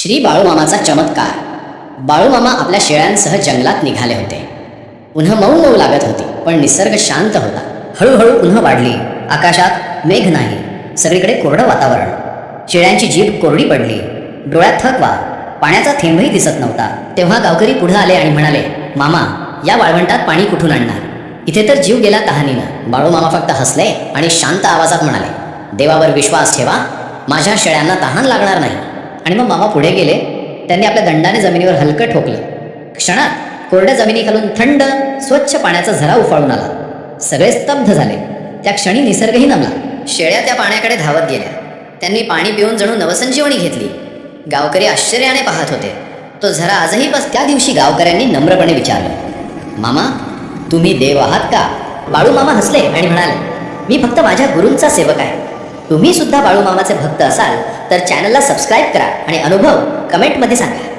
श्री बाळूमामाचा चमत्कार. बाळूमामा आपल्या शेळ्यांसह जंगलात निघाले होते. उन्ह मऊ मऊ लागत होती, पण निसर्ग शांत होता. हळूहळू उन्ह वाढली. आकाशात मेघ नाही, सगळीकडे कोरडं वातावरण. शेळ्यांची जीभ कोरडी पडली, डोळ्यात थकवा, पाण्याचा थेंबही दिसत नव्हता. तेव्हा गावकरी पुढे आले आणि म्हणाले, मामा, या वाळवंटात पाणी कुठून आणणार? इथे तर जीव गेला तहानीनं. बाळूमामा फक्त हसले आणि शांत आवाजात म्हणाले, देवावर विश्वास ठेवा, माझ्या शेळ्यांना तहान लागणार नाही. आणि मग मामा पुढे गेले. त्यांनी आपल्या दंडाने जमिनीवर हलकं ठोकलं. क्षणात कोरड्या जमिनीखालून थंड स्वच्छ पाण्याचा झरा उफाळून आला. सगळे स्तब्ध झाले. त्या क्षणी निसर्गही नमला. शेळ्या त्या पाण्याकडे धावत गेल्या. त्यांनी पाणी पिऊन जणू नवसंजीवनी घेतली. गावकरी आश्चर्याने पाहत होते. तो झरा आजही बस. त्या दिवशी गावकऱ्यांनी नम्रपणे विचारलं, मामा, तुम्ही देव आहात का? बाळूमामा हसले आणि म्हणाले, मी फक्त माझ्या गुरूंचा सेवक आहे. तुम्ही सुद्धा बाळूमामाचे भक्त असाल तर चॅनलला सबस्क्राईब करा आणि अनुभव कमेंटमध्ये सांगा.